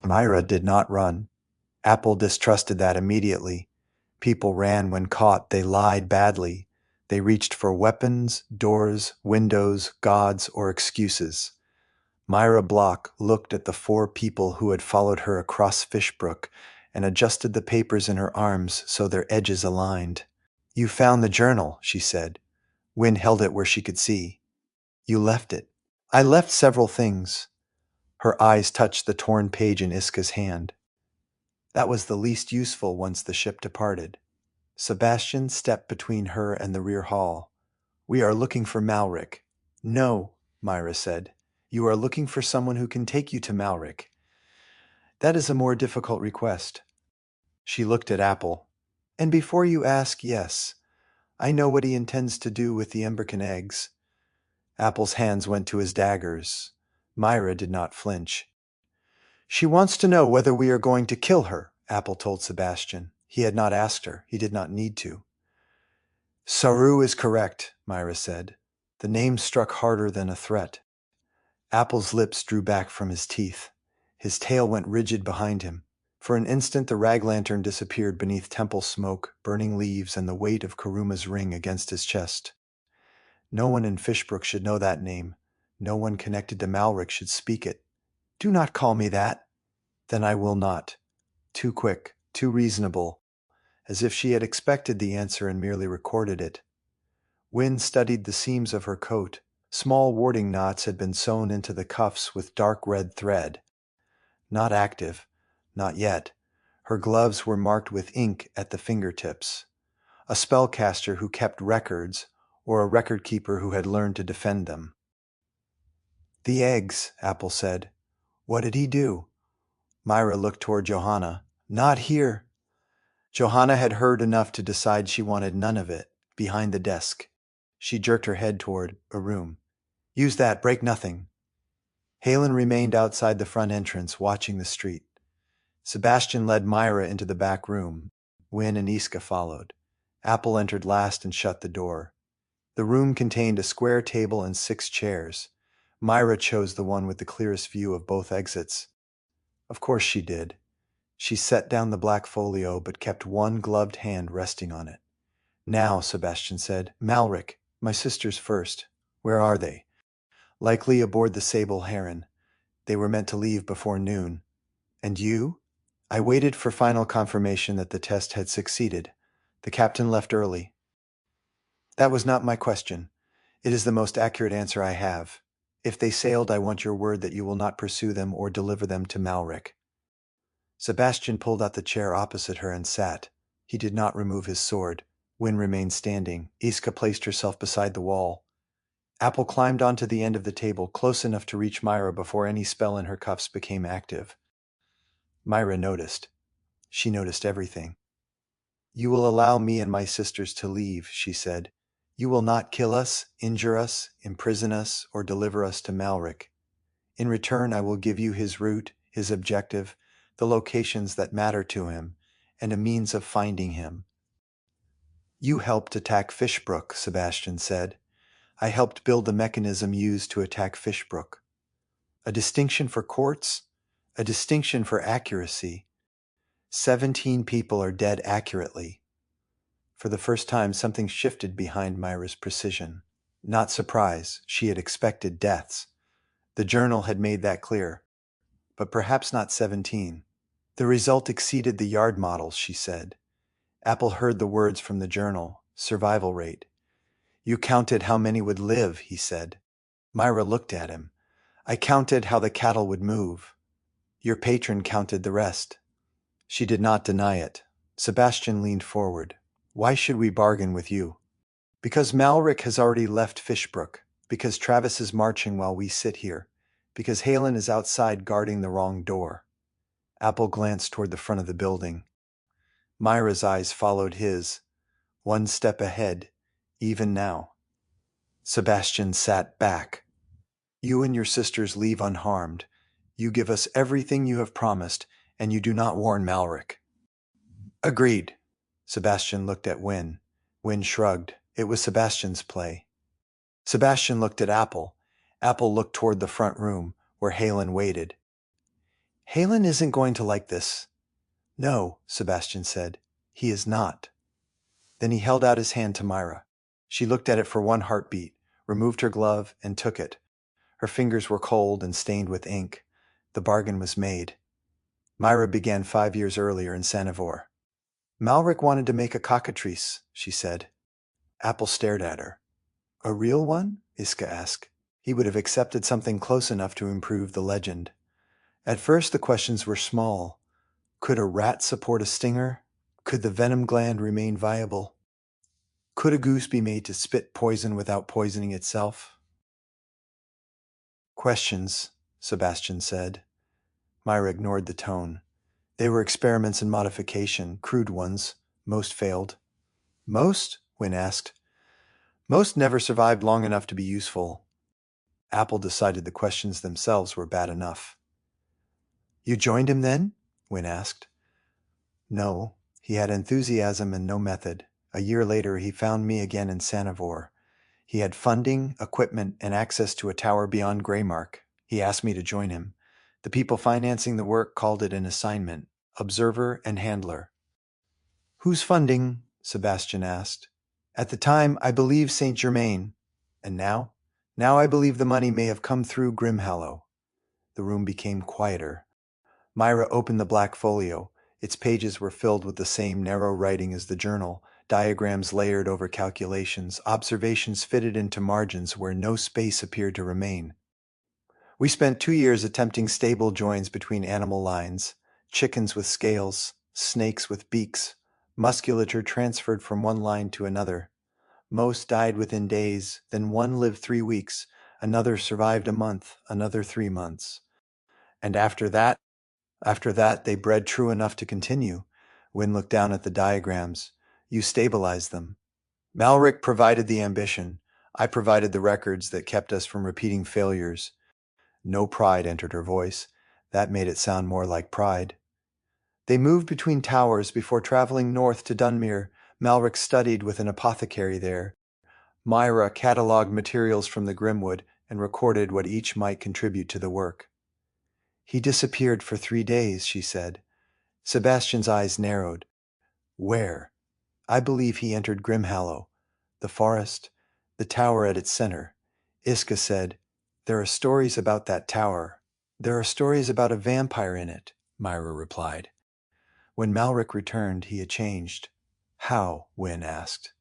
Myra did not run. Apple distrusted that immediately. People ran when caught. They lied badly. They reached for weapons, doors, windows, gods, or excuses. Myra Block looked at the 4 people who had followed her across Fishbrook and adjusted the papers in her arms so their edges aligned. "You found the journal," she said. Wynne held it where she could see. "You left it." "I left several things." Her eyes touched the torn page in Iska's hand. "That was the least useful once the ship departed." Sebastian stepped between her and the rear hall. "We are looking for Malrick." "No," Myra said. "You are looking for someone who can take you to Malrick. That is a more difficult request." She looked at Apple. "And before you ask, yes, I know what he intends to do with the Emberkin eggs." Apple's hands went to his daggers. Myra did not flinch. "She wants to know whether we are going to kill her," Apple told Sebastian. He had not asked her. He did not need to. "Saru is correct," Myra said. The name struck harder than a threat. Apple's lips drew back from his teeth. His tail went rigid behind him. For an instant the rag lantern disappeared beneath temple smoke, burning leaves, and the weight of Karuma's ring against his chest. No one in Fishbrook should know that name. No one connected to Malrick should speak it. "Do not call me that." "Then I will not." Too quick, too reasonable, as if she had expected the answer and merely recorded it. Wynne studied the seams of her coat. Small warding knots had been sewn into the cuffs with dark red thread. Not active, not yet. Her gloves were marked with ink at the fingertips. A spellcaster who kept records, or a record keeper who had learned to defend them. "The eggs," Apple said. "What did he do?" Myra looked toward Johanna. "Not here." Johanna had heard enough to decide she wanted none of it. Behind the desk. She jerked her head toward a room. "Use that, break nothing." Halen remained outside the front entrance, watching the street. Sebastian led Myra into the back room. Wynne and Iska followed. Apple entered last and shut the door. The room contained a square table and 6 chairs. Myra chose the one with the clearest view of both exits. Of course she did. She set down the black folio but kept one gloved hand resting on it. "Now," Sebastian said. "Malrick, my sisters first. Where are they?" "Likely aboard the Sable Heron. They were meant to leave before noon." "And you?" "I waited for final confirmation that the test had succeeded. The captain left early." "That was not my question. It is the most accurate answer I have. If they sailed, I want your word that you will not pursue them or deliver them to Malrick." Sebastian pulled out the chair opposite her and sat. He did not remove his sword. Wynne remained standing. Iska placed herself beside the wall. Apple climbed onto the end of the table, close enough to reach Myra before any spell in her cuffs became active. Myra noticed. She noticed everything. "You will allow me and my sisters to leave," she said. "You will not kill us, injure us, imprison us, or deliver us to Malrick. In return, I will give you his route, his objective, the locations that matter to him, and a means of finding him." "You helped attack Fishbrook," Sebastian said. "I helped build the mechanism used to attack Fishbrook. A distinction for courts? A distinction for accuracy. 17 people are dead accurately." For the first time, something shifted behind Myra's precision. Not surprise. She had expected deaths. The journal had made that clear. But perhaps not 17. "The result exceeded the yard models," she said. Apple heard the words from the journal. Survival rate. "You counted how many would live," he said. Myra looked at him. "I counted how the cattle would move. Your patron counted the rest." She did not deny it. Sebastian leaned forward. "Why should we bargain with you?" "Because Malrick has already left Fishbrook. Because Travis is marching while we sit here. Because Halen is outside guarding the wrong door." Apple glanced toward the front of the building. Myra's eyes followed his. One step ahead, even now. Sebastian sat back. "You and your sisters leave unharmed. You give us everything you have promised, and you do not warn Malrick." "Agreed." Sebastian looked at Wynne. Wynne shrugged. It was Sebastian's play. Sebastian looked at Apple. Apple looked toward the front room, where Halen waited. Halen isn't going to like this. No, Sebastian said. He is not. Then he held out his hand to Myra. She looked at it for one heartbeat, removed her glove, and took it. Her fingers were cold and stained with ink. The bargain was made. Myra began 5 years earlier in Sanivore. Malrick wanted to make a cockatrice, she said. Apple stared at her. A real one? Iska asked. He would have accepted something close enough to improve the legend. At first the questions were small. Could a rat support a stinger? Could the venom gland remain viable? Could a goose be made to spit poison without poisoning itself? Questions, Sebastian said. Myra ignored the tone. They were experiments in modification, crude ones. Most failed. Most? Wynne asked. Most never survived long enough to be useful. Apple decided the questions themselves were bad enough. You joined him then? Wynne asked. No, he had enthusiasm and no method. A year later, he found me again in Sanivore. He had funding, equipment, and access to a tower beyond Greymark. He asked me to join him. The people financing the work called it an assignment, observer and handler. Who's funding? Sebastian asked. At the time, I believed St. Germain. And now? Now I believe the money may have come through Grimhallow. The room became quieter. Myra opened the black folio. Its pages were filled with the same narrow writing as the journal, diagrams layered over calculations, observations fitted into margins where no space appeared to remain. We spent 2 years attempting stable joins between animal lines, chickens with scales, snakes with beaks, musculature transferred from one line to another. Most died within days, then one lived 3 weeks, another survived a month, another 3 months. And after that, they bred true enough to continue. Wynne looked down at the diagrams. You stabilized them. Malrick provided the ambition. I provided the records that kept us from repeating failures. No pride entered her voice. That made it sound more like pride. They moved between towers before traveling north to Dunmere. Malrick studied with an apothecary there. Myra catalogued materials from the Grimwood and recorded what each might contribute to the work. He disappeared for 3 days, she said. Sebastian's eyes narrowed. Where? I believe he entered Grimhallow. The forest, the tower at its center. Iska said, There are stories about that tower. There are stories about a vampire in it, Myra replied. When Malrick returned, he had changed. How? Wynne asked.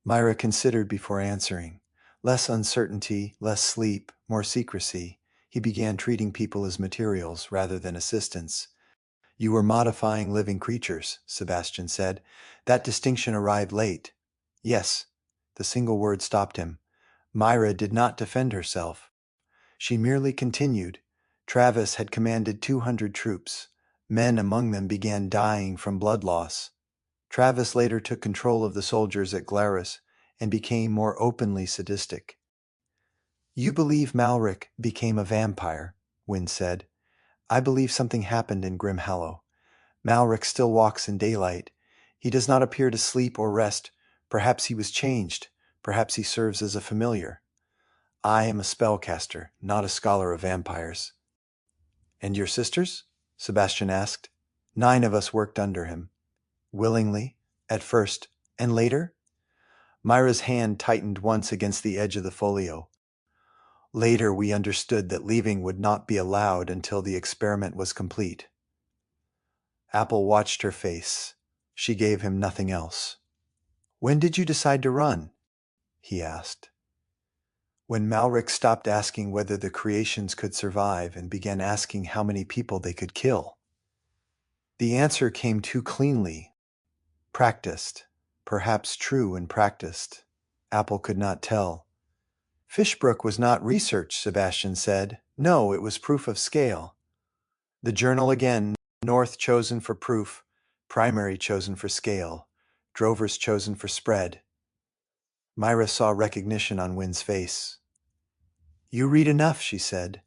Myra considered before answering. Less uncertainty, less sleep, more secrecy. He began treating people as materials rather than assistants. You were modifying living creatures, Sebastian said. That distinction arrived late. Yes. The single word stopped him. Myra did not defend herself. She merely continued. Travis had commanded 200 troops. Men among them began dying from blood loss. Travis later took control of the soldiers at Glarus and became more openly sadistic. You believe Malrick became a vampire, Wynne said. I believe something happened in Grimhallow. Malrick still walks in daylight. He does not appear to sleep or rest. Perhaps he was changed. Perhaps he serves as a familiar. I am a spellcaster, not a scholar of vampires. And your sisters? Sebastian asked. 9 of us worked under him. Willingly, at first, and later? Myra's hand tightened once against the edge of the folio. Later we understood that leaving would not be allowed until the experiment was complete. Apple watched her face. She gave him nothing else. When did you decide to run? He asked. When Malrick stopped asking whether the creations could survive and began asking how many people they could kill. The answer came too cleanly. Practiced. Perhaps true and practiced. Apple could not tell. Fishbrook was not research, Sebastian said. No, it was proof of scale. The journal again, North chosen for proof, Primary chosen for scale, Drovers chosen for spread. Myra saw recognition on Wynne's face. You read enough, she said.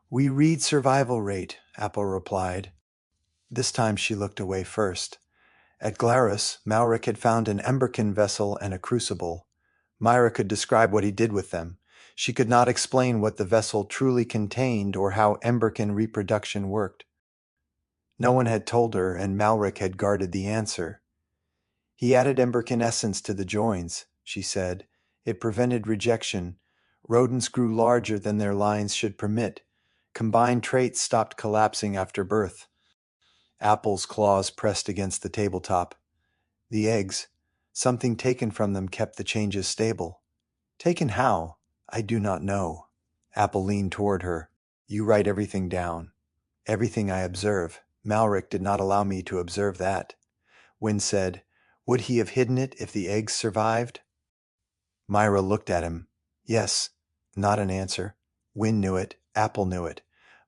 We read survival rate, Apple replied. This time she looked away first. At Glarus, Malrick had found an Emberkin vessel and a crucible. Myra could describe what he did with them. She could not explain what the vessel truly contained or how Emberkin reproduction worked. No one had told her, and Malrick had guarded the answer. He added emberkin essence to the joins, she said. It prevented rejection. Rodents grew larger than their lines should permit. Combined traits stopped collapsing after birth. Apple's claws pressed against the tabletop. The eggs, something taken from them, kept the changes stable. Taken how? I do not know. Apple leaned toward her. You write everything down. Everything I observe. Malrick did not allow me to observe that. Wynne said, would he have hidden it if the eggs survived? Myra looked at him. Yes, not an answer. Wynne knew it. Apple knew it.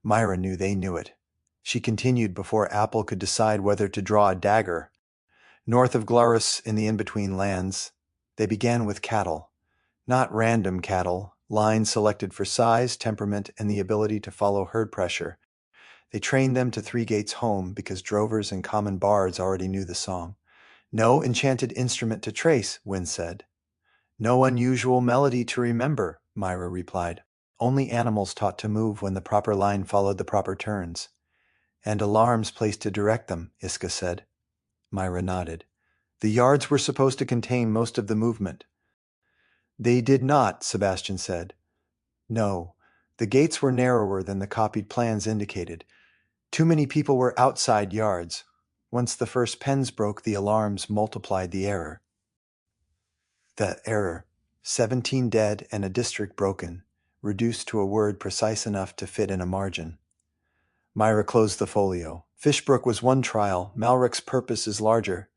Myra knew they knew it. She continued before Apple could decide whether to draw a dagger. North of Glarus, in the in-between lands, they began with cattle. Not random cattle, lines selected for size, temperament, and the ability to follow herd pressure. They trained them to Three Gates Home because drovers and common bards already knew the song. No enchanted instrument to trace, Wynne said. No unusual melody to remember, Myra replied. Only animals taught to move when the proper line followed the proper turns. And alarms placed to direct them, Iska said. Myra nodded. The yards were supposed to contain most of the movement. They did not, Sebastian said. No, the gates were narrower than the copied plans indicated. Too many people were outside yards. Once the first pens broke, the alarms multiplied the error. The error. 17 dead and a district broken, reduced to a word precise enough to fit in a margin. Myra closed the folio. Fishbrook was one trial. Malrick's purpose is larger.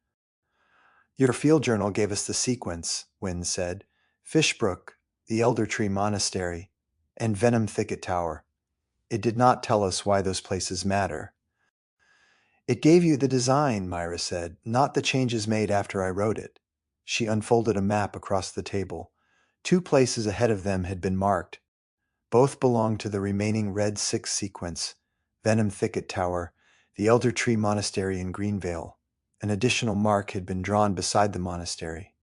Your field journal gave us the sequence, Wynne said. Fishbrook, the Elder Tree Monastery, and Venom Thicket Tower. It did not tell us why those places matter. It gave you the design, Myra said, not the changes made after I wrote it. She unfolded a map across the table. 2 places ahead of them had been marked. Both belonged to the remaining Red 6 sequence, Venom Thicket Tower, the Elder Tree Monastery in Greenvale. An additional mark had been drawn beside the monastery.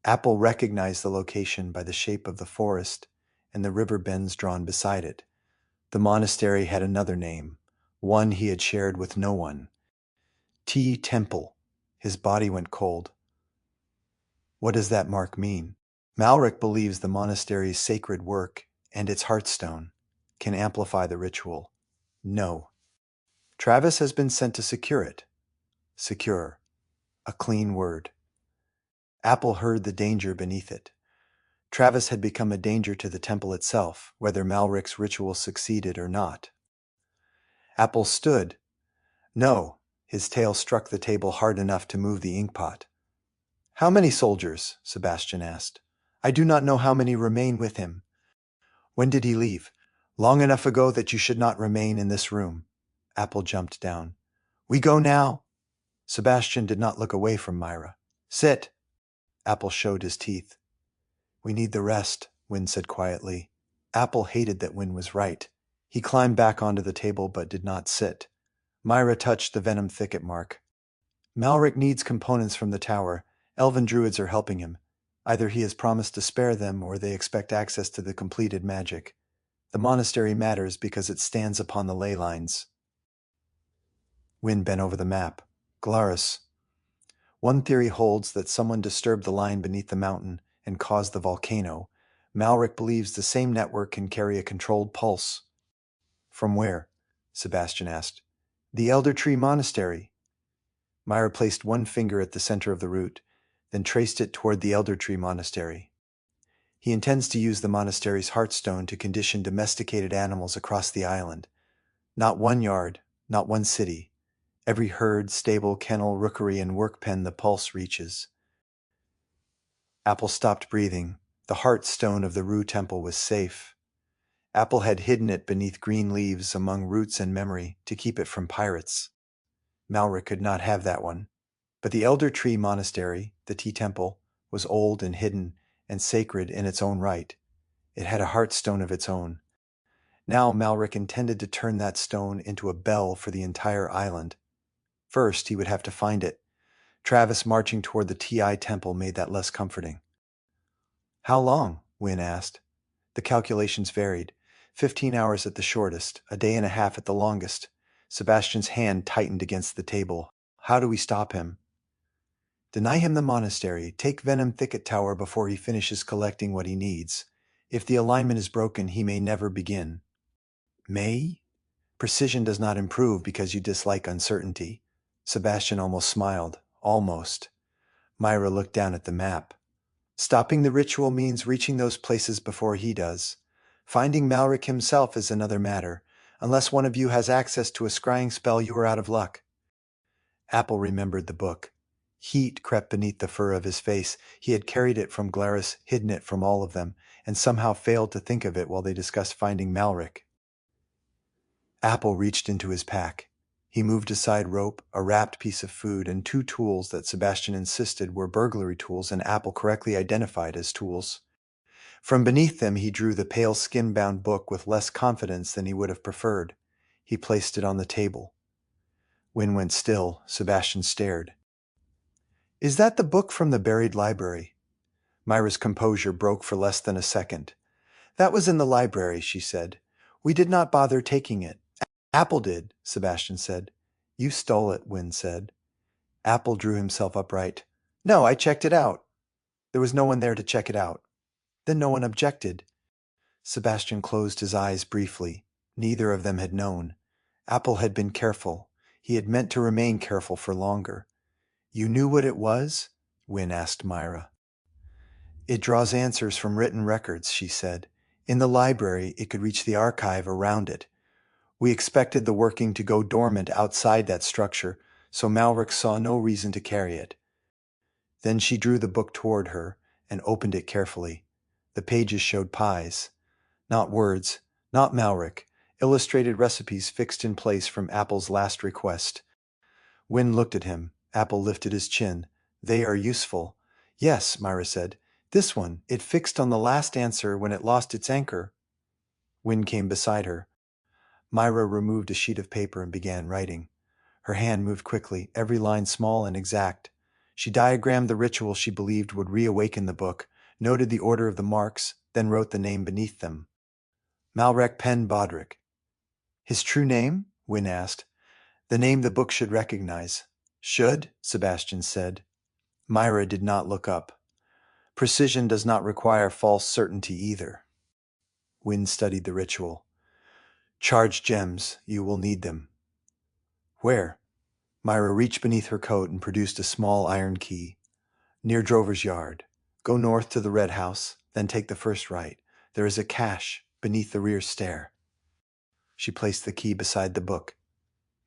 Apple recognized the location by the shape of the forest and the river bends drawn beside it. The monastery had another name, one he had shared with no one. T. Temple. His body went cold. What does that mark mean? Malrick believes the monastery's sacred work and its heartstone can amplify the ritual. No. Travis has been sent to secure it. Secure. A clean word. Apple heard the danger beneath it. Travis had become a danger to the temple itself, whether Malrick's ritual succeeded or not. Apple stood. No. His tail struck the table hard enough to move the inkpot. How many soldiers? Sebastian asked. I do not know how many remain with him. When did he leave? Long enough ago that you should not remain in this room. Apple jumped down. We go now. Sebastian did not look away from Myra. Sit. Apple showed his teeth. We need the rest, Wynne said quietly. Apple hated that Wynne was right. He climbed back onto the table but did not sit. Myra touched the Venom Thicket mark. Malrick needs components from the tower. Elven druids are helping him. Either he has promised to spare them or they expect access to the completed magic. The monastery matters because it stands upon the ley lines. Wynne bent over the map. Glarus. One theory holds that someone disturbed the line beneath the mountain and caused the volcano. Malrick believes the same network can carry a controlled pulse. From where? Sebastian asked. The Elder Tree Monastery. Myra placed one finger at the center of the route, then traced it toward the Elder Tree Monastery. He intends to use the monastery's heartstone to condition domesticated animals across the island. Not one yard, not one city. Every herd, stable, kennel, rookery, and workpen the pulse reaches. Apple stopped breathing. The heartstone of the Rue Temple was safe. Apple had hidden it beneath green leaves among roots and memory to keep it from pirates. Malrick could not have that one. But the Elder Tree Monastery, the Tea Temple, was old and hidden and sacred in its own right. It had a heartstone of its own. Now Malrick intended to turn that stone into a bell for the entire island. First, he would have to find it. Travis marching toward the Ti Temple made that less comforting. How long? Wynne asked. The calculations varied. 15 hours at the shortest, a day and a half at the longest. Sebastian's hand tightened against the table. How do we stop him? Deny him the monastery. Take Venom Thicket Tower before he finishes collecting what he needs. If the alignment is broken, he may never begin. May? Precision does not improve because you dislike uncertainty. Sebastian almost smiled. Almost. Myra looked down at the map. Stopping the ritual means reaching those places before he does. Finding Malrick himself is another matter. Unless one of you has access to a scrying spell, you are out of luck. Apple remembered the book. Heat crept beneath the fur of his face. He had carried it from Glarus, hidden it from all of them, and somehow failed to think of it while they discussed finding Malrick. Apple reached into his pack. He moved aside rope, a wrapped piece of food, and 2 tools that Sebastian insisted were burglary tools and Apple correctly identified as tools. From beneath them he drew the pale skin-bound book with less confidence than he would have preferred. He placed it on the table. Wynne went still. Sebastian stared. Is that the book from the buried library? Myra's composure broke for less than a second. That was in the library, she said. We did not bother taking it. Apple did, Sebastian said. You stole it, Wynne said. Apple drew himself upright. No, I checked it out. There was no one there to check it out. Then no one objected. Sebastian closed his eyes briefly. Neither of them had known. Apple had been careful. He had meant to remain careful for longer. You knew what it was? Wynne asked Myra. It draws answers from written records, she said. In the library, it could reach the archive around it. We expected the working to go dormant outside that structure, so Malrick saw no reason to carry it. Then she drew the book toward her and opened it carefully. The pages showed pies. Not words, not Malrick, illustrated recipes fixed in place from Apple's last request. Wynne looked at him. Apple lifted his chin. They are useful. Yes, Myra said. This one, it fixed on the last answer when it lost its anchor. Wynne came beside her. Myra removed a sheet of paper and began writing. Her hand moved quickly, every line small and exact. She diagrammed the ritual she believed would reawaken the book, noted the order of the marks, then wrote the name beneath them. Malrick Penn Bodrick. His true name? Wynne asked. The name the book should recognize. Should, Sebastian said. Myra did not look up. Precision does not require false certainty either. Wynne studied the ritual. Charged gems, you will need them. Where? Myra reached beneath her coat and produced a small iron key. Near Drover's yard. Go north to the red house, then take the first right. There is a cache beneath the rear stair. She placed the key beside the book.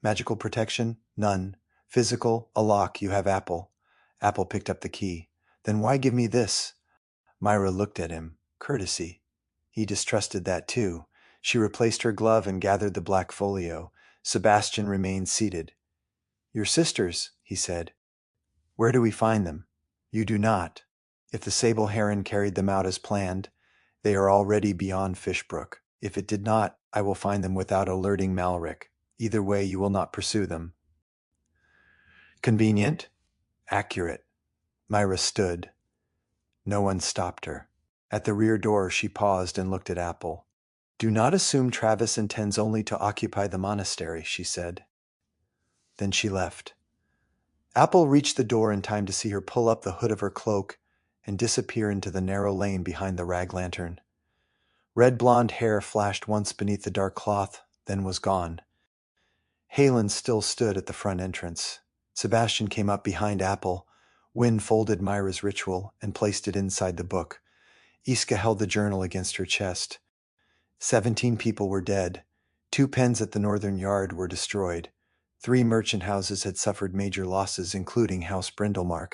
Magical protection? None. Physical? A lock. You have Apple. Apple picked up the key. Then why give me this? Myra looked at him. Courtesy. He distrusted that too. She replaced her glove and gathered the black folio. Sebastian remained seated. Your sisters, he said. Where do we find them? You do not. If the sable heron carried them out as planned, they are already beyond Fishbrook. If it did not, I will find them without alerting Malrick. Either way, you will not pursue them. Convenient? Accurate. Myra stood. No one stopped her. At the rear door, she paused and looked at Apple. Do not assume Travis intends only to occupy the monastery, she said. Then she left. Apple reached the door in time to see her pull up the hood of her cloak and disappear into the narrow lane behind the rag lantern. Red blonde hair flashed once beneath the dark cloth, then was gone. Halen still stood at the front entrance. Sebastian came up behind Apple. Wynne folded Myra's ritual and placed it inside the book. Iska held the journal against her chest. 17 people were dead. 2 pens at the northern yard were destroyed. 3 merchant houses had suffered major losses, including House Brindlemark.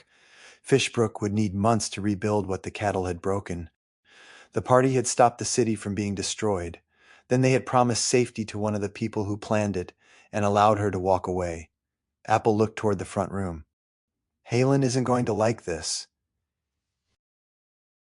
Fishbrook would need months to rebuild what the cattle had broken. The party had stopped the city from being destroyed. Then they had promised safety to one of the people who planned it and allowed her to walk away. Apple looked toward the front room. Halen isn't going to like this.